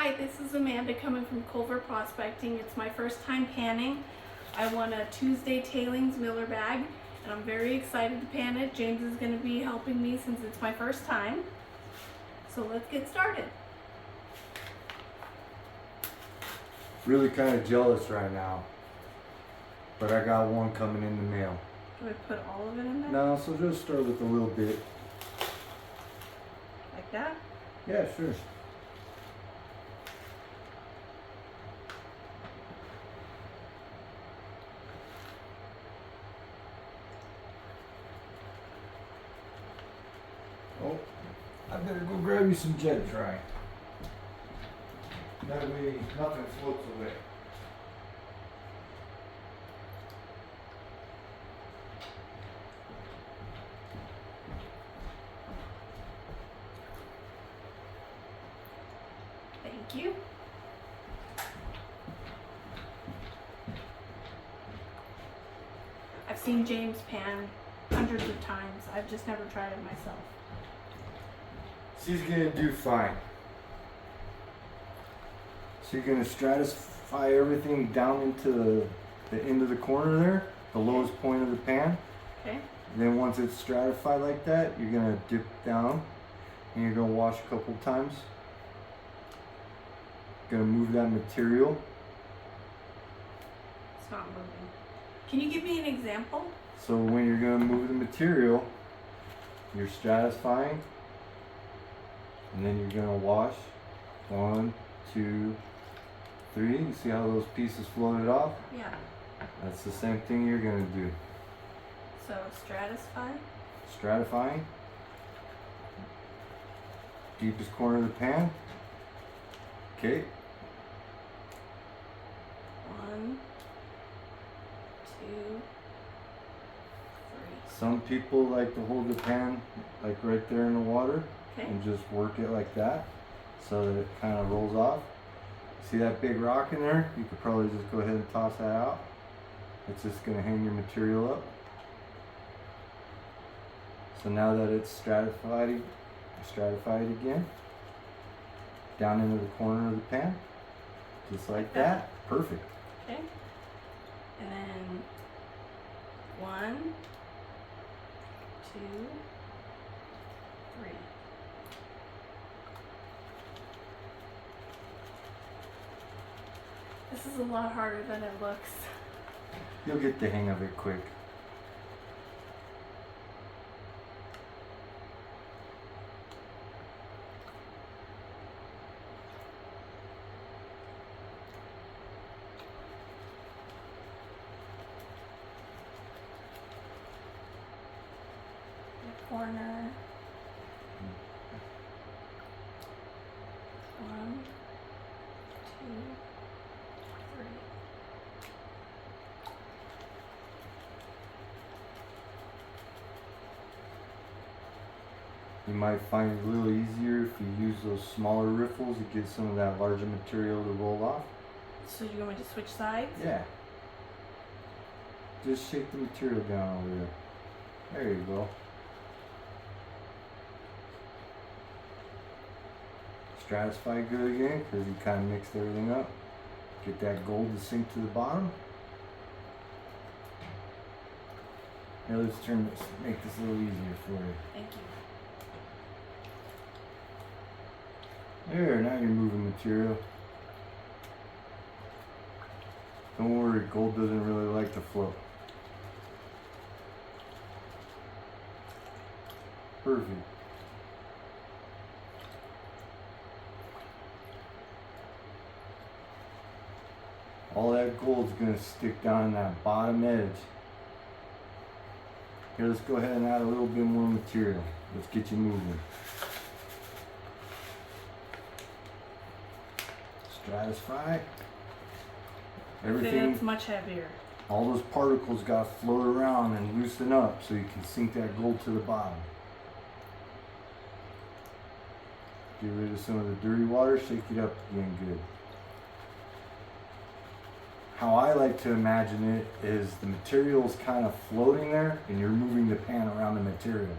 Hi, this is Amanda coming from Culver Prospecting. It's my first time panning. I won a Tuesday tailings miller bag and I'm very excited to pan it. James is going to be helping me since it's my first time. So let's get started. Really kind of jealous right now, but I got one coming in the mail. Do I put all of it in there? No, so just start with a little bit. Like that? Yeah, sure. Oh, I better go grab you some jet dry. That way nothing floats away. Thank you. I've seen James pan hundreds of times. I've just never tried it myself. She's gonna do fine. So you're gonna stratify everything down into the end of the corner there, the lowest point of the pan. Okay. And then once it's stratified like that, you're gonna dip down and you're gonna wash a couple times. Gonna move that material. It's not moving. Can you give me an example? So when you're gonna move the material, you're stratifying, and then you're gonna wash. 1, 2, 3. You see how those pieces floated off? Yeah. That's the same thing you're gonna do. So stratify. Stratifying. Deepest corner of the pan. Okay. 1, 2, 3. Some people like to hold the pan like right there in the water. Okay. And just work it like that so that it kind of rolls off. See that big rock in there? You could probably just go ahead and toss that out. It's just going to hang your material up. So now that it's stratified again, down into the corner of the pan, just like that. Perfect. Okay. And then 1, 2, 3. This is a lot harder than it looks. You'll get the hang of it quick. The corner. 1, 2, 3. You might find it a little easier if you use those smaller riffles to get some of that larger material to roll off. So you want me to switch sides? Yeah. Just shake the material down over there. There you go. Stratify good again because you kind of mixed everything up. Get that gold to sink to the bottom. Now let's make this a little easier for you. Thank you. There, now you're moving material. Don't worry, gold doesn't really like to float. Perfect. All that gold's gonna stick down in that bottom edge. Here, let's go ahead and add a little bit more material. Let's get you moving. Stratify. Everything. It's much heavier. All those particles got to float around and loosen up so you can sink that gold to the bottom. Get rid of some of the dirty water, shake it up again good. How I like to imagine it is the material is kind of floating there and you're moving the pan around the material.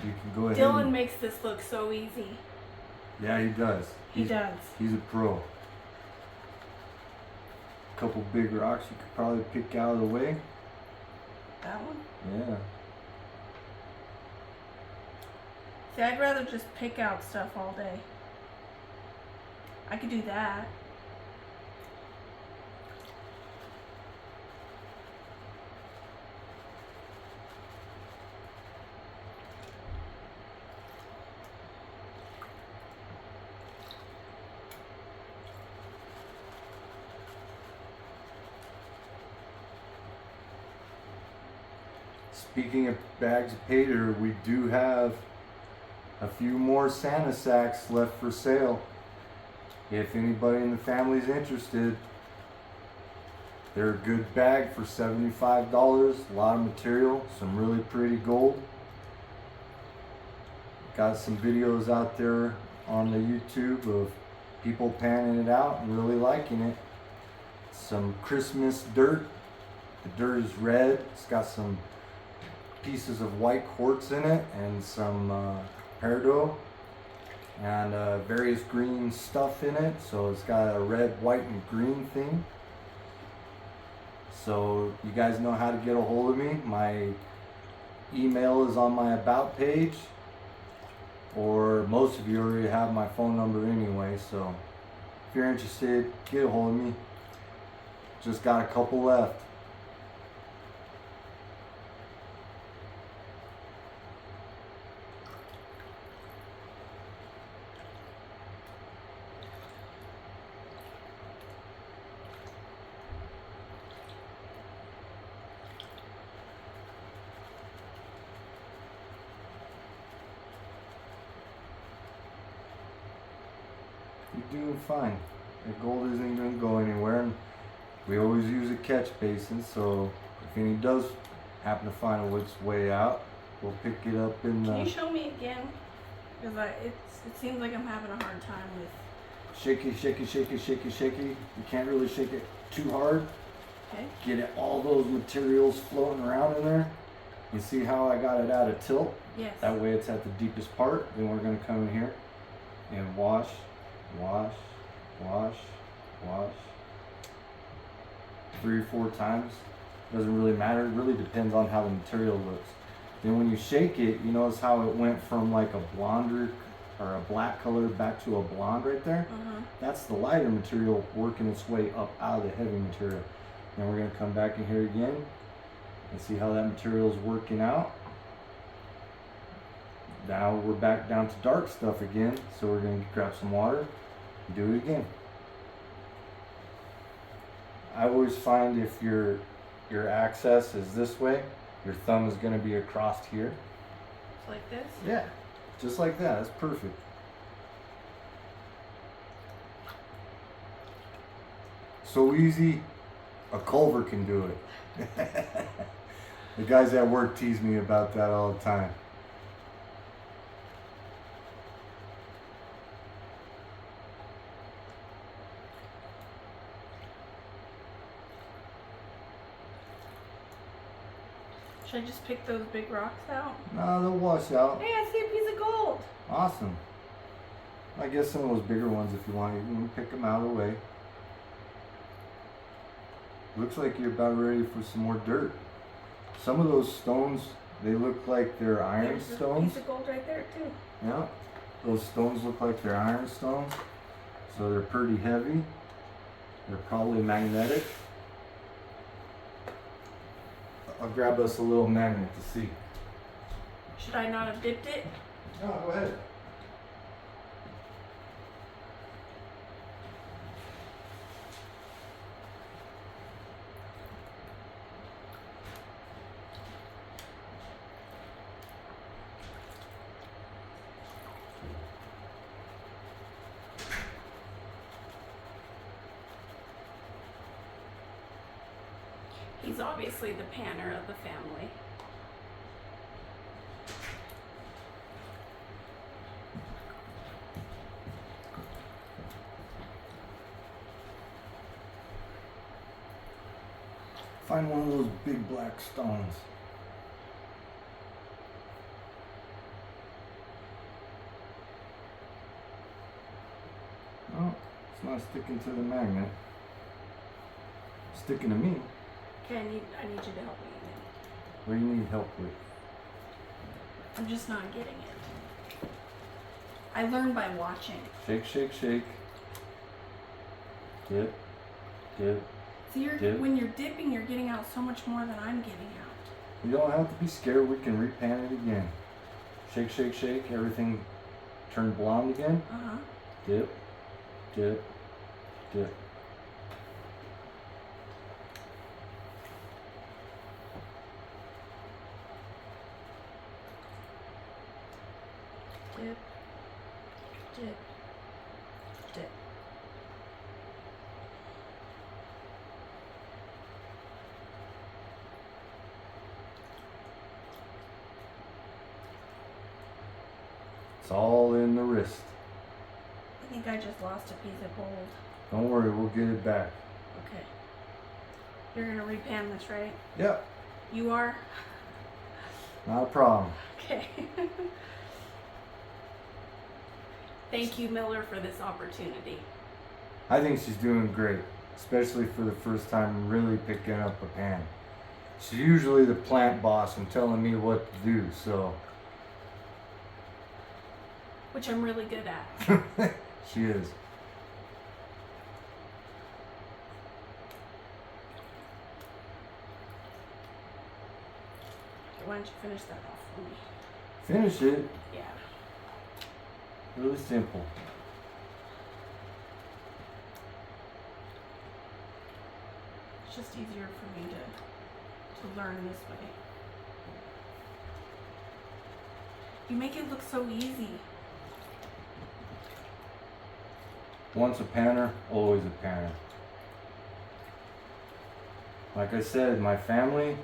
you can go ahead. Dylan makes this look so easy. Yeah, he does. He does. He's a pro. Couple big rocks you could probably pick out of the way. That one? Yeah. See, I'd rather just pick out stuff all day. I could do that. Speaking of bags of pay dirt, we do have a few more Santa sacks left for sale. If anybody in the family is interested, they're a good bag for $75. A lot of material, some really pretty gold. Got some videos out there on the YouTube of people panning it out and really liking it. Some Christmas dirt. The dirt is red. It's got some pieces of white quartz in it and some peridot and various green stuff in it. So it's got a red, white, and green theme. So you guys know how to get a hold of me. My email is on my about page, or most of you already have my phone number anyway. So if you're interested, get a hold of me. Just got a couple left. You're doing fine. The gold isn't going to go anywhere, and we always use a catch basin, so if any does happen to find its way out, we'll pick it up in the... Can you show me again? Because it seems like I'm having a hard time with... Shaky, shaky, shaky, shaky, shaky. You can't really shake it too hard. Okay. Get it, all those materials floating around in there. You see how I got it out of tilt? Yes. That way it's at the deepest part. Then we're going to come in here and wash, wash, wash, wash. 3 or 4 times. Doesn't really matter. It really depends on how the material looks. Then when you shake it, you notice how it went from like a blonder or a black color back to a blonde right there? That's the lighter material working its way up out of the heavy material. Then we're going to come back in here again and see how that material is working out. Now we're back down to dark stuff again, so we're going to grab some water and do it again. I always find if your access is this way, your thumb is going to be across here. It's like this? Yeah, just like that. That's perfect. So easy, a Culver can do it. The guys at work tease me about that all the time. Should I just pick those big rocks out? No, they'll wash out. Hey, I see a piece of gold. Awesome. I guess some of those bigger ones, if you want, you can pick them out of the way. Looks like you're about ready for some more dirt. Some of those stones, they look like they're iron There's stones. a piece of gold right there too. Yeah, those stones look like they're iron stones, so they're pretty heavy. They're probably magnetic. I'll grab us a little magnet to see. Should I not have dipped it? No, go ahead. He's obviously the panner of the family. Find one of those big black stones. not sticking to the magnet. Sticking to me. Okay, I need you to help me again. What do you need help with? I'm just not getting it. I learn by watching. Shake, shake, shake. Dip, dip. See, Dip. when you're dipping, you're getting out so much more than I'm getting out. You don't have to be scared. We can repan it again. Shake, shake, shake. Everything turned blonde again. Uh-huh. Dip, dip, dip. Dip, dip, dip. It's all in the wrist. I think I just lost a piece of gold. Don't worry, we'll get it back. Okay. You're gonna repan this, right? Yep, You are? not a problem. Okay. Thank you, Miller, for this opportunity. I think she's doing great, especially for the first time really picking up a pan. She's usually the plant boss and telling me what to do, so Which I'm really good at. she is. Why don't you finish that off for me? Finish it. Yeah. Really simple. It's just easier for me to learn this way. You make it look so easy. Once a panner, always a panner. Like I said, my family,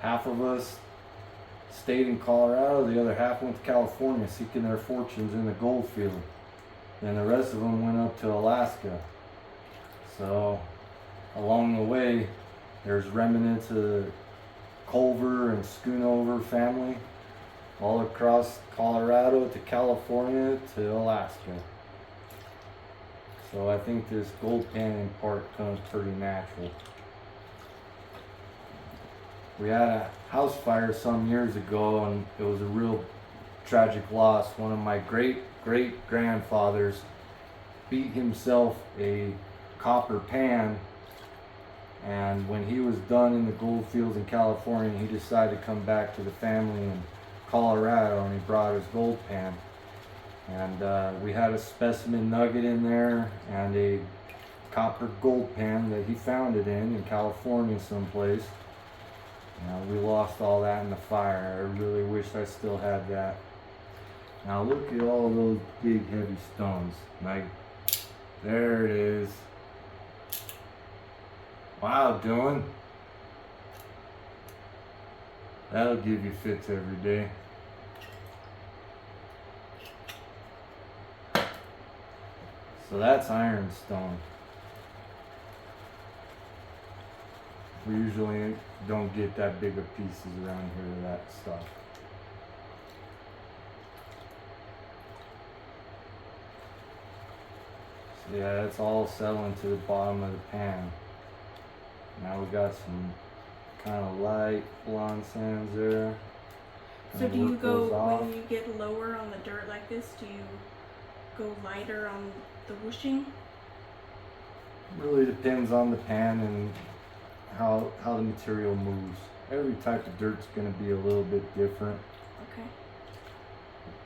half of us stayed in Colorado, the other half went to California seeking their fortunes in the gold field. And the rest of them went up to Alaska. So along the way, there's remnants of Culver and Schoonover family all across Colorado to California to Alaska. So I think this gold panning part comes pretty natural. We had a house fire some years ago and it was a real tragic loss. One of my great grandfathers beat himself a copper pan, and when he was done in the gold fields in California, he decided to come back to the family in Colorado and he brought his gold pan. And we had a specimen nugget in there and a copper gold pan that he found it in California someplace. We lost all that in the fire. I really wish I still had that. Now look at all those big heavy stones. Like, there it is. Wow, Dylan. That'll give you fits every day. So that's ironstone. We usually don't get that big of pieces around here of that stuff. So yeah, that's all settling to the bottom of the pan. Now we got some kind of light blonde sands there. So do you work go, those off. when you get lower on the dirt like this, do you go lighter on the whooshing? Really depends on the pan and how the material moves. Every type of dirt's going to be a little bit different. Okay.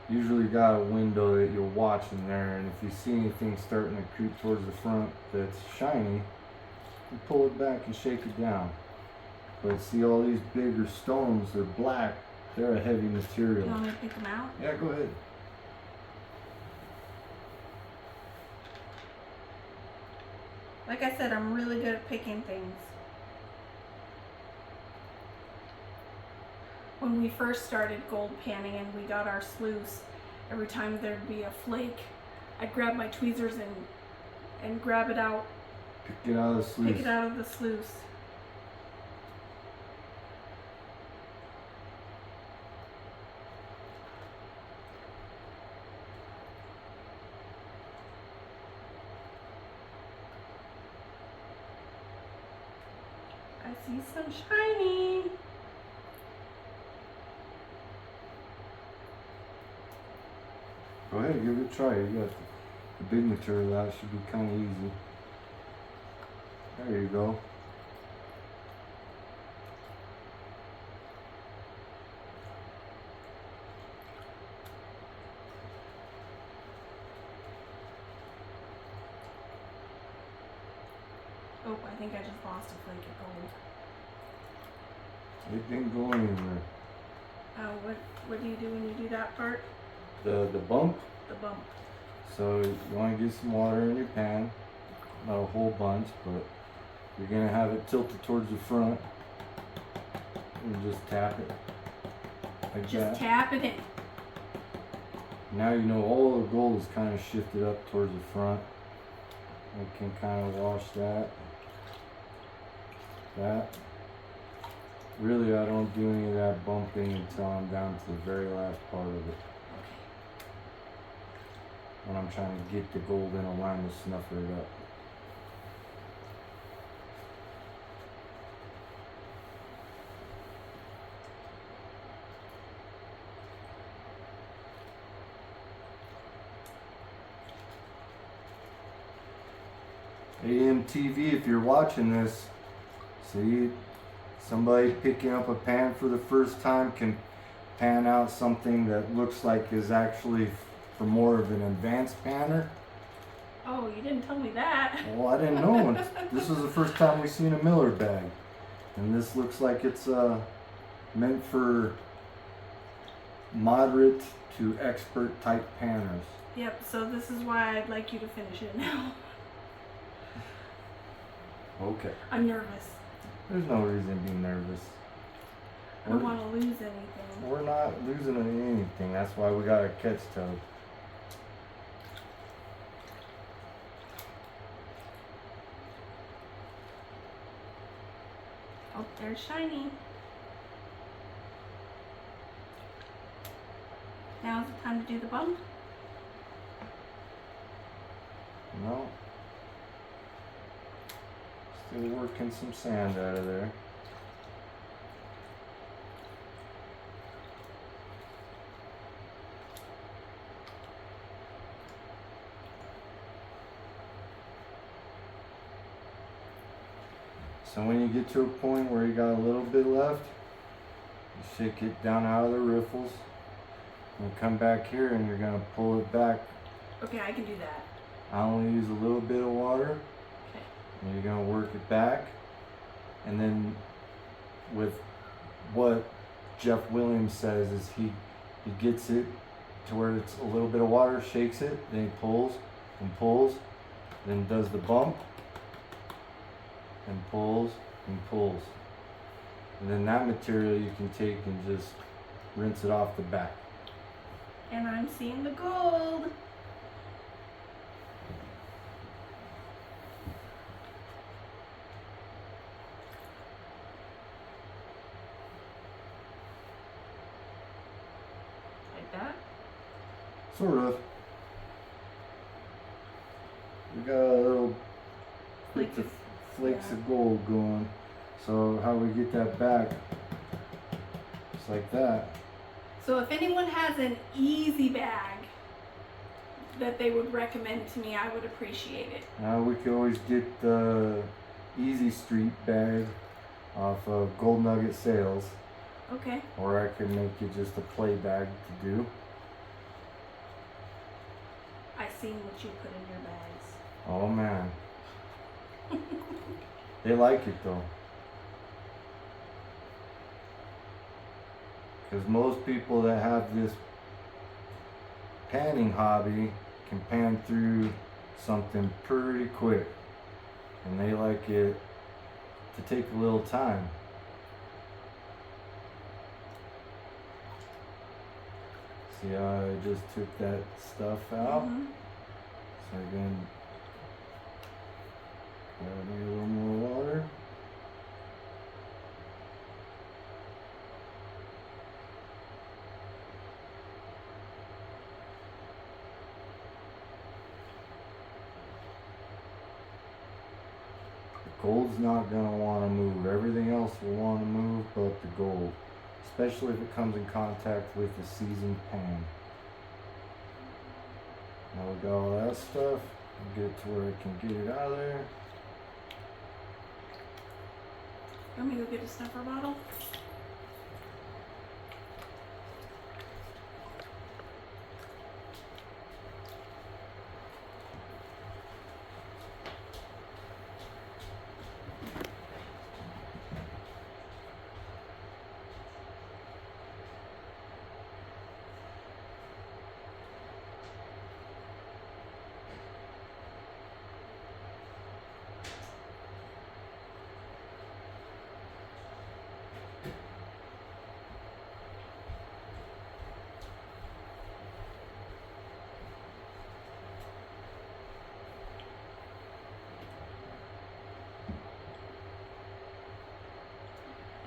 Usually got a window that you're watching there, and if you see anything starting to creep towards the front that's shiny, you pull it back and shake it down. But see all these bigger stones, they're black, they're a heavy material. You want me to pick them out? Yeah, go ahead. Like I said, I'm really good at picking things. When we first started gold panning and we got our sluice, every time there'd be a flake, I'd grab my tweezers and grab it out, Pick it out of the sluice. pick it out of the sluice. see some shiny. Go ahead, give it a try. You got the big material out. Should be kind of easy. There you go. Oh, I think I just lost a flake of gold. It didn't go anywhere. What do you do when you do that part? The bump. The bump. So you want to get some water in your pan. Not a whole bunch, but you're gonna have it tilted towards the front and just tap it like Just that. tap it in. Now you know all the gold is kind of shifted up towards the front. We can kind of wash that. Really, I don't do any of that bumping until I'm down to the very last part of it. Okay. When I'm trying to get the gold in a line to snuffer it up. AMTV, if you're watching this, see, somebody picking up a pan for the first time can pan out something that looks like is actually for more of an advanced panner. Oh, you didn't tell me that. Well, I didn't know. This was the first time we seen a Miller bag, and this looks like it's meant for moderate to expert type panners. Yep, so this is why I'd like you to finish it now. Okay. I'm nervous. There's no reason to be nervous. I don't want to lose anything. We're not losing anything. That's why we got a catch tub. Oh, there's shiny. Now's the time to do the bump. No. Still working some sand out of there. So when you get to a point where you got a little bit left, you shake it down out of the riffles and come back here and you're gonna pull it back. Okay, I can do that. I only use a little bit of water. Okay. And you're gonna work it back. And then with what Jeff Williams says is he gets it to where it's a little bit of water, shakes it, then he pulls and pulls, then does the bump and pulls and pulls. And then that material you can take and just rinse it off the back. And I'm seeing the gold. Like that? Sort of. We got a little bits of flakes of gold going. So how we get that back? Just like that. So if anyone has an easy bag that they would recommend to me, I would appreciate it. Now we could always get the Easy Street bag off of Gold Nugget Sales. Okay. Or I could make it just a play bag to do. I seen what you put in your bags. Oh man. They like it though. Because most people that have this panning hobby can pan through something pretty quick. And they like it to take a little time. See how I just took that stuff out? Mm-hmm. So again, add a little more water. Gold's not going to want to move. Everything else will want to move but the gold. Especially if it comes in contact with the seasoned pan. Now we got all that stuff. Get it to where I can get it out of there. Want me to go get a snuffer bottle?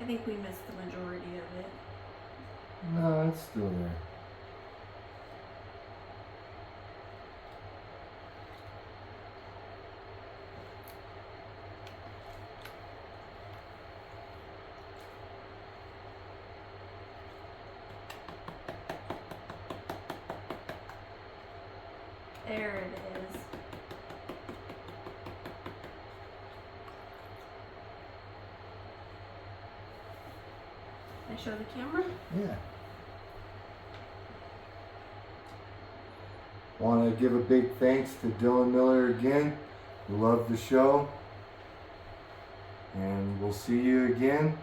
I think we missed the majority of it. No, it's still there. There it is. Can I show the camera? Yeah. Want to give a big thanks to Dylan Miller again. We love the show. And we'll see you again.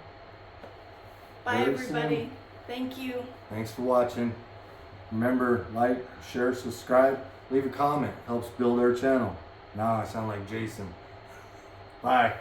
Bye, very soon. everybody. Thank you. Thanks for watching. Remember, like, share, subscribe, leave a comment. Helps build our channel. Now I sound like Jason. Bye.